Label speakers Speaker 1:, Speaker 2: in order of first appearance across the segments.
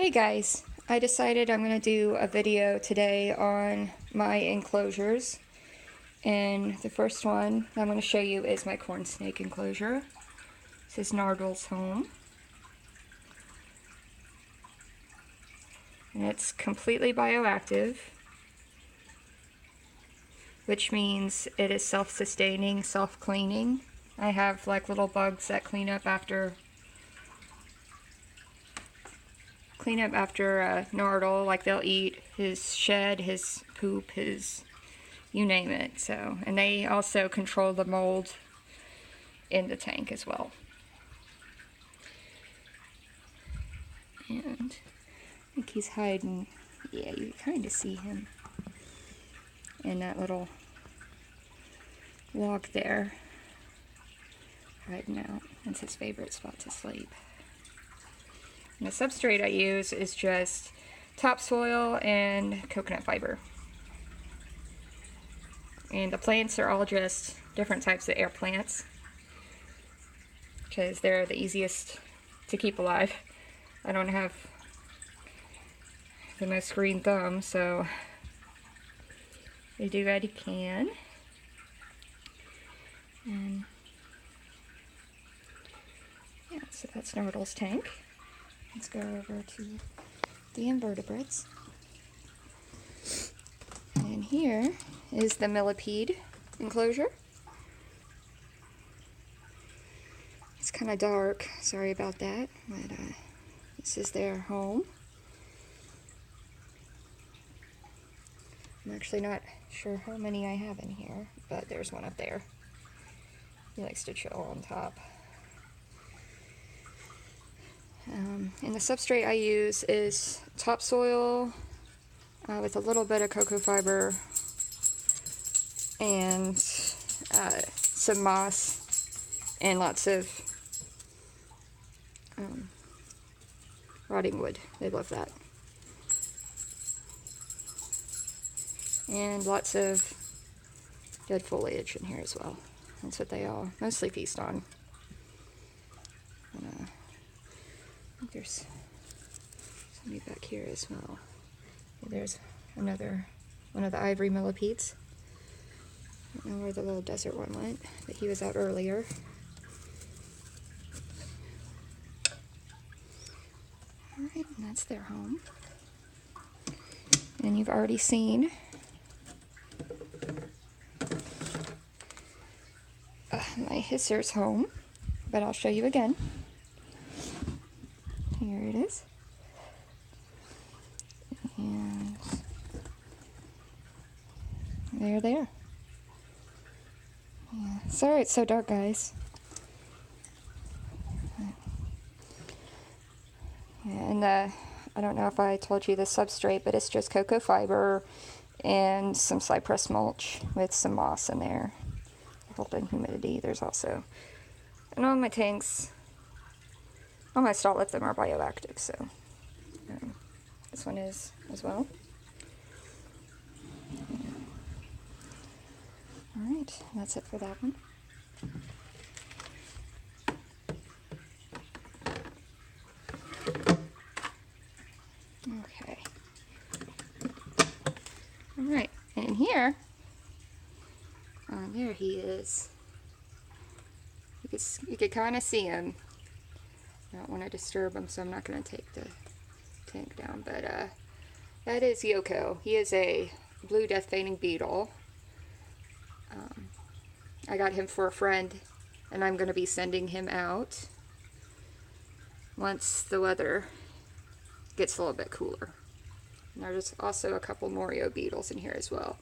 Speaker 1: Hey guys, I decided I'm going to do a video today on my enclosures, and the first one I'm going to show you is my corn snake enclosure. This is Nardwell's home, and it's completely bioactive, which means it is self-sustaining, self-cleaning. I have like little bugs that clean up after Nardwell, like they'll eat his shed, his poop, his you name it. So, and they also control the mold in the tank as well. And I think he's hiding. Yeah, you kind of see him in that little log there, hiding out. That's his favorite spot to sleep. And the substrate I use is just topsoil and coconut fiber. And the plants are all just different types of air plants, because they're the easiest to keep alive. I don't have the most green thumb, so I do what I can. And yeah, so that's Nardwell's tank. Let's go over to the invertebrates. And here is the millipede enclosure. It's kind of dark, sorry about that, but this is their home. I'm actually not sure how many I have in here, but there's one up there. He likes to chill on top. And the substrate I use is topsoil with a little bit of cocoa fiber and some moss and lots of rotting wood. They love that. And lots of dead foliage in here as well. That's what they all mostly feast on. And, I think there's somebody back here as well. There's another one of the ivory millipedes. I don't know where the little desert one went, but he was out earlier. Alright, and that's their home. And you've already seen my hisser's home, but I'll show you again. Here it is. And they're there. Yeah. Sorry it's so dark, guys. Yeah, and I don't know if I told you the substrate, but it's just cocoa fiber and some cypress mulch with some moss in there. Holding humidity. There's also, and all my tanks, almost all of them are bioactive, so this one is as well. Alright, that's it for that one. Okay. Alright, and here, there he is. You could kind of see him. I don't want to disturb him, so I'm not going to take the tank down, but that is Yoko. He is a blue death veining beetle. I got him for a friend, and I'm going to be sending him out once the weather gets a little bit cooler. And there's also a couple Morio beetles in here as well.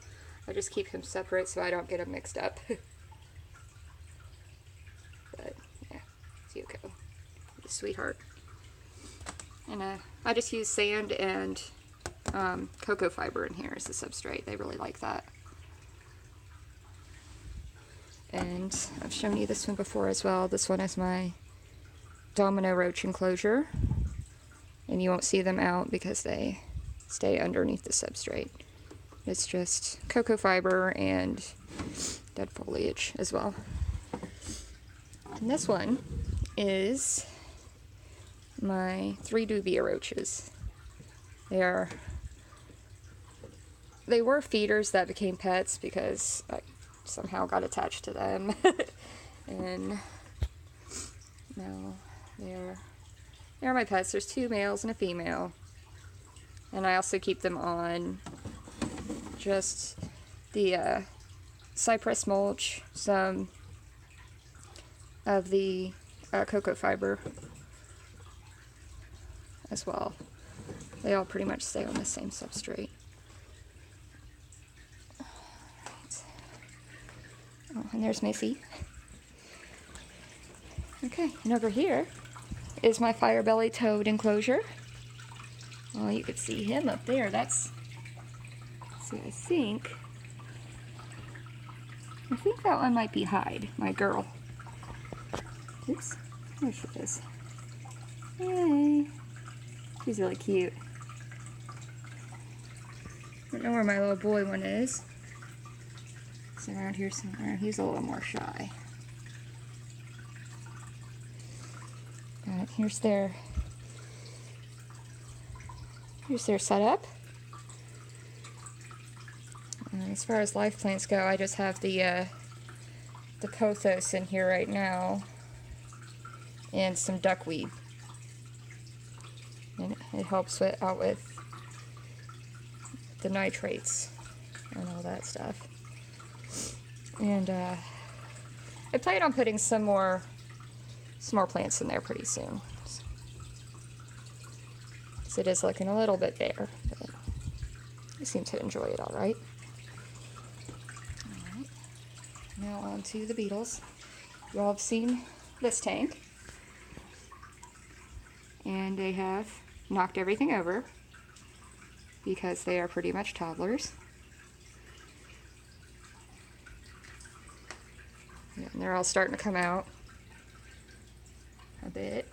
Speaker 1: I just keep him separate so I don't get them mixed up. But yeah, it's Yoko. He's a sweetheart. And I just use sand and cocoa fiber in here as the substrate. They really like that. And I've shown you this one before as well. This one is my domino roach enclosure. And you won't see them out because they stay underneath the substrate. It's just cocoa fiber and dead foliage as well. And this one is my 3 dubia roaches. They were feeders that became pets because I somehow got attached to them. And no, they're my pets. There's 2 males and a female. And I also keep them on just the cypress mulch, some of the cocoa fiber as well. They all pretty much stay on the same substrate. Oh, and there's Macy. Okay, and over here is my fire belly toad enclosure. Well, you could see him up there. That's, see, I think that one might be Hyde, my girl. Oops, there she is. Hey, she's really cute. I don't know where my little boy one is. He's around here somewhere. He's a little more shy. But here's their setup. As far as life plants go, I just have the pothos in here right now and some duckweed. And it helps out with the nitrates and all that stuff. And I plan on putting some more plants in there pretty soon. So it is looking a little bit bare, but I seem to enjoy it all right. All right. Now on to the beetles. You all have seen this tank. And they have knocked everything over because they are pretty much toddlers. And they're all starting to come out a bit.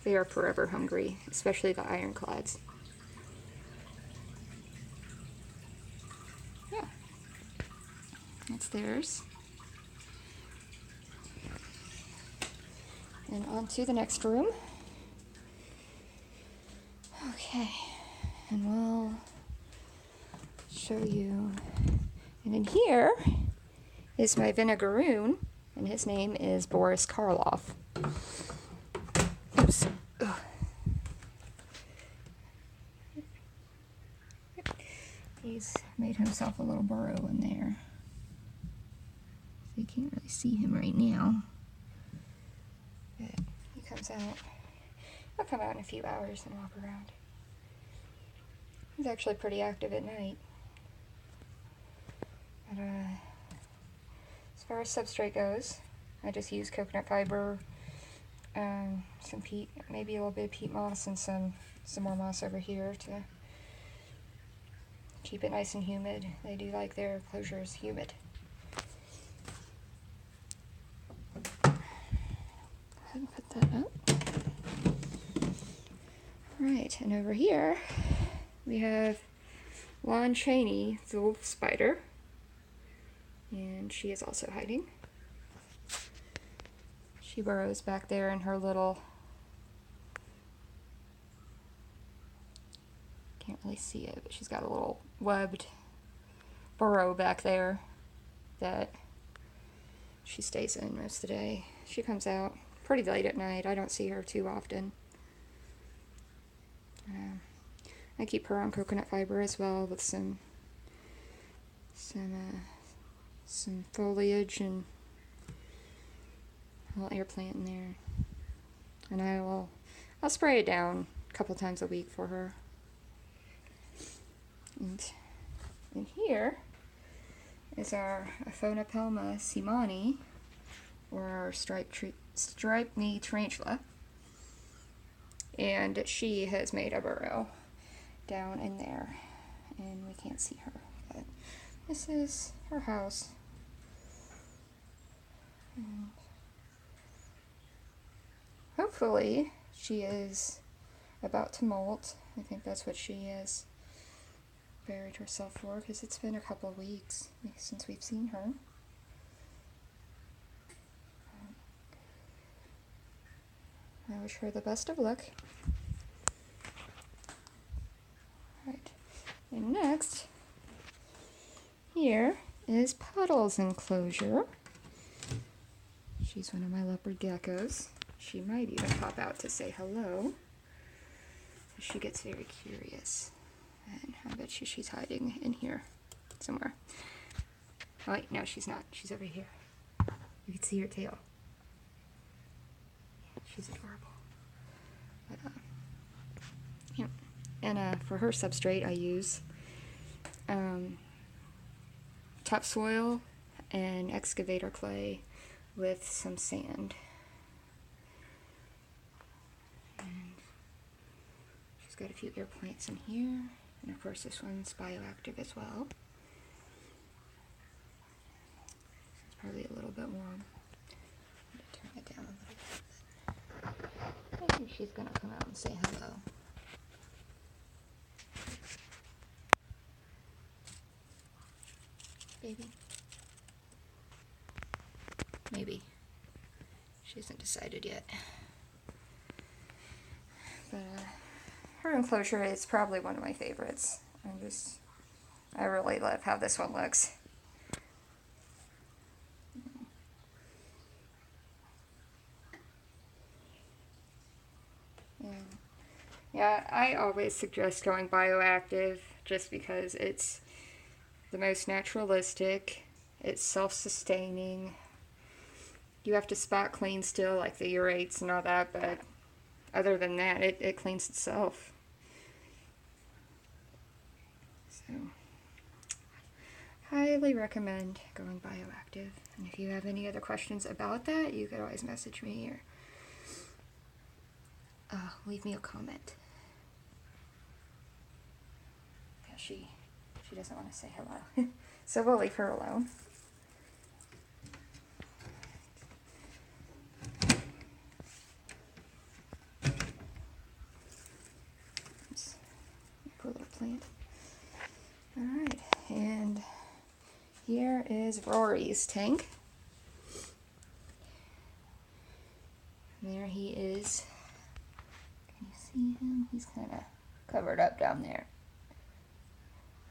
Speaker 1: They are forever hungry, especially the ironclads. Yeah, that's theirs. And on to the next room. Okay, and we'll show you. And in here is my vinegaroon, and his name is Boris Karloff. Oops. Ugh. He's made himself a little burrow in there. So you can't really see him right now. But he comes out. He'll come out in a few hours and walk around. He's actually pretty active at night. But as far as substrate goes, I just use coconut fiber, some peat, maybe a little bit of peat moss, and some more moss over here to keep it nice and humid. They do like their enclosures humid. Go ahead and put that up. Right, and over here we have Lon Chaney, the wolf spider, and she is also hiding. She burrows back there in her little, can't really see it, but she's got a little webbed burrow back there that she stays in most of the day. She comes out pretty late at night. I don't see her too often. I keep her on coconut fiber as well with some foliage and a little air plant in there. And I'll spray it down a couple times a week for her. And in here is our Aphonopelma simani, or our striped knee tarantula. And she has made a burrow down in there, and we can't see her, but this is her house. And hopefully she is about to molt. I think that's what she is buried herself for, because it's been a couple of weeks since we've seen her. I wish her the best of luck. Right. And next, here is Puddle's enclosure. She's one of my leopard geckos. She might even pop out to say hello. She gets very curious. And I bet you she's hiding in here somewhere. Oh wait, no, she's not. She's over here. You can see her tail. She's adorable. But, yeah. And for her substrate, I use topsoil and excavator clay with some sand. And she's got a few air plants in here. And of course this one's bioactive as well. It's probably a little bit warm. I'm going to turn it down a little bit. I think she's going to come out and say hello. Baby. Maybe. She hasn't decided yet. But her enclosure is probably one of my favorites. I really love how this one looks. And yeah, I always suggest going bioactive just because it's the most naturalistic, it's self-sustaining. You have to spot clean still, like the urates and all that, but other than that, it cleans itself. So, highly recommend going bioactive. And if you have any other questions about that, you could always message me or leave me a comment. Yeah, she doesn't want to say hello. So we'll leave her alone. Oops. Poor little plant. Alright, and here is Rory's tank. There he is. Can you see him? He's kind of covered up down there.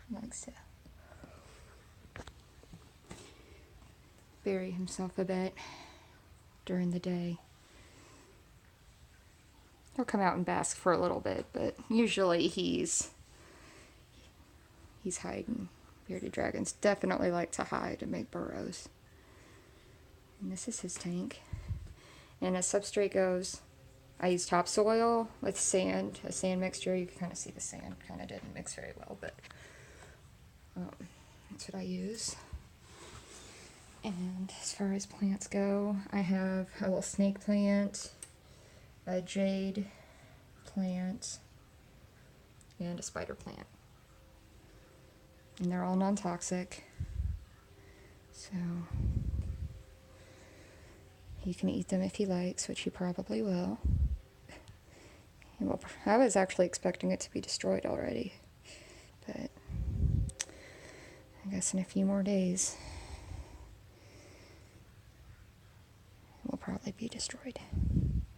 Speaker 1: He likes to bury himself a bit during the day. He'll come out and bask for a little bit, but usually he's hiding. Bearded dragons definitely like to hide and make burrows. And this is his tank. And as substrate goes, I use topsoil with sand, a sand mixture. You can kind of see the sand kind of didn't mix very well, but that's what I use. And as far as plants go, I have a little snake plant, a jade plant, and a spider plant. And they're all non-toxic, so he can eat them if he likes, which he probably will. I was actually expecting it to be destroyed already, but I guess in a few more days it will probably be destroyed.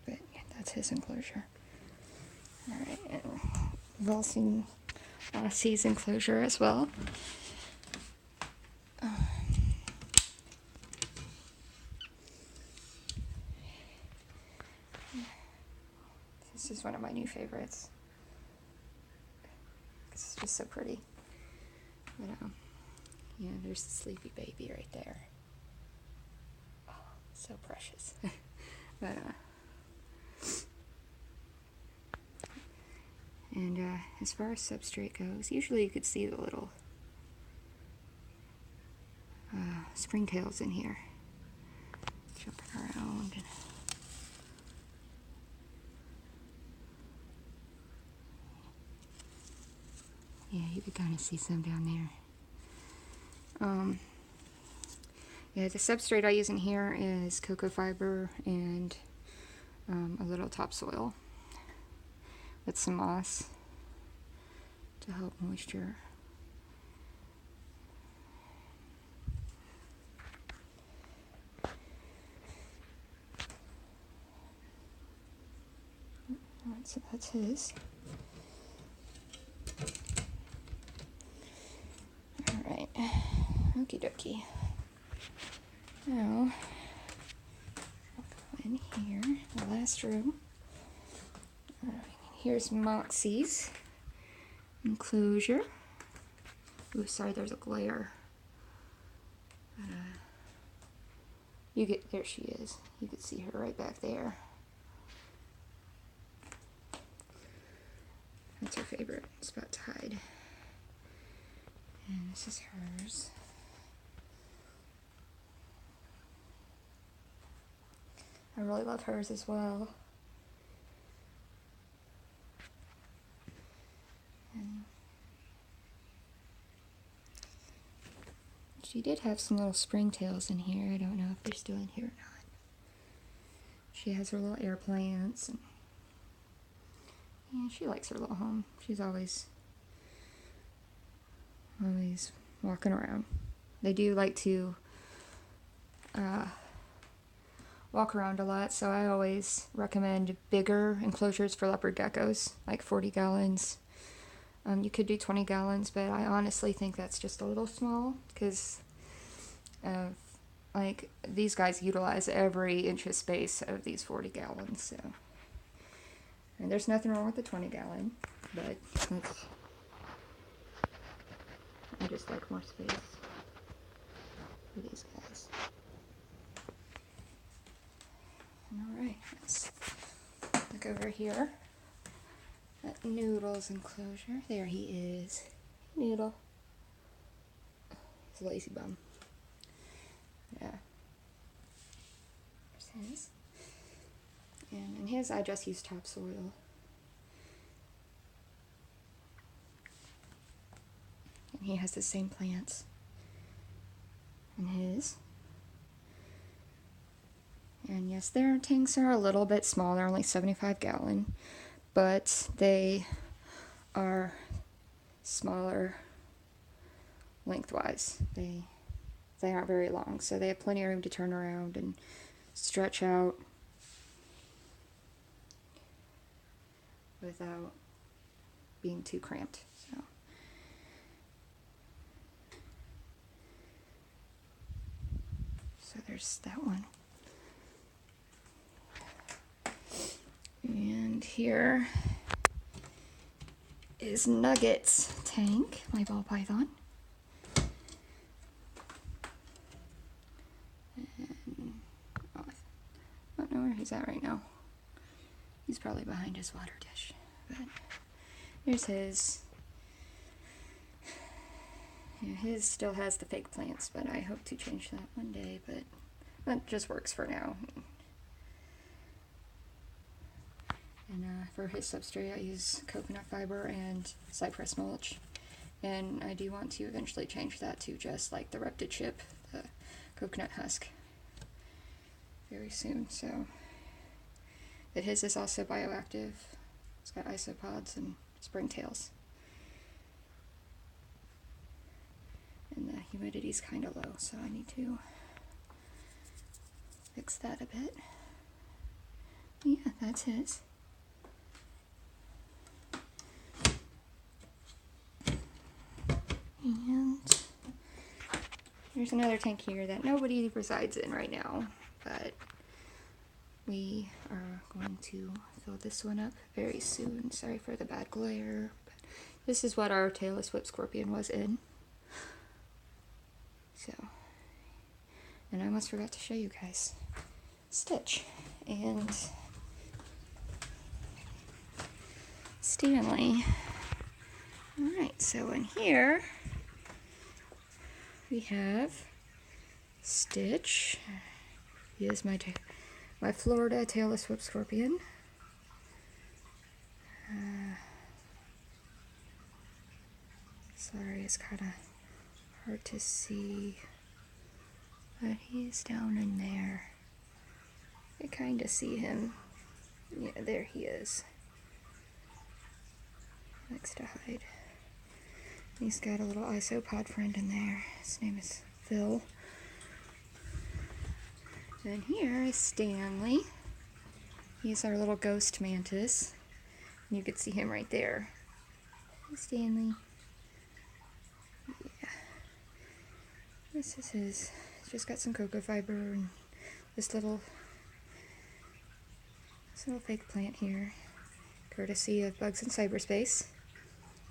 Speaker 1: But yeah, that's his enclosure. Alright, and we've all seen Ossie's enclosure as well. This is one of my new favorites. It's just so pretty. But, yeah, there's the sleepy baby right there. Oh, so precious. But, and as far as substrate goes, usually you could see the little springtails in here jumping around. Yeah, you could kind of see some down there. Yeah, the substrate I use in here is cocoa fiber and a little topsoil with some moss to help moisture. So that's his. Alright, okie dokie. Now, I'll go in here, the last room. Alright, here's Moxie's enclosure. Ooh, sorry, there's a glare. There she is. You can see her right back there. That's her favorite spot to hide. And this is hers. I really love hers as well. And she did have some little springtails in here. I don't know if they're still in here or not. She has her little air plants, and yeah, she likes her little home. She's always walking around. They do like to walk around a lot, so I always recommend bigger enclosures for leopard geckos, like 40 gallons. You could do 20 gallons, but I honestly think that's just a little small, because like these guys utilize every inch of space of these 40 gallons. So, and there's nothing wrong with the 20 gallon, but I just like more space for these guys. Alright, let's look over here at Noodle's enclosure. There he is. Noodle. He's a lazy bum. Yeah. There's his. And in his, I just use topsoil. And he has the same plants in his. And yes, their tanks are a little bit smaller, only 75 gallon, but they are smaller lengthwise. They aren't very long, so they have plenty of room to turn around and stretch out without being too cramped. So there's that one. And here is Nugget's tank, my ball python. And I don't know where he's at right now. He's probably behind his water dish. But here's his. Yeah, his still has the fake plants, but I hope to change that one day, but that just works for now. And for his substrate, I use coconut fiber and cypress mulch. And I do want to eventually change that to just like the Repta chip, the coconut husk, very soon. So, but his is also bioactive. It's got isopods and springtails. And the humidity's kind of low, so I need to fix that a bit. Yeah, that's his. And there's another tank here that nobody resides in right now, but we are going to fill this one up very soon. Sorry for the bad glare, but this is what our tailless whip scorpion was in. So, and I almost forgot to show you guys Stitch and Stanley. Alright, so in here we have Stitch. He is my Florida tailless whip scorpion. Sorry, it's kind of hard to see, but he's down in there. I kind of see him. Yeah, there he is. Likes to hide. He's got a little isopod friend in there. His name is Phil. And here is Stanley. He's our little ghost mantis. You could see him right there. Hey, Stanley. Yeah. This is his. He's just got some cocoa fiber and this little fake plant here, courtesy of Bugs in Cyberspace.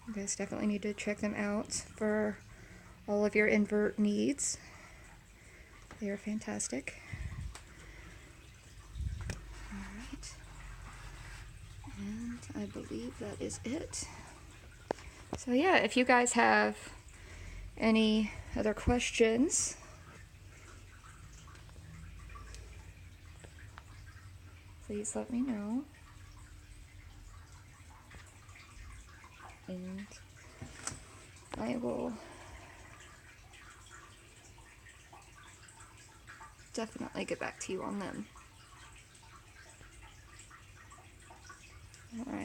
Speaker 1: You guys definitely need to check them out for all of your invert needs. They are fantastic. Alright. And I believe that is it. So yeah, if you guys have any other questions, please let me know. And I will definitely get back to you on them. Alright.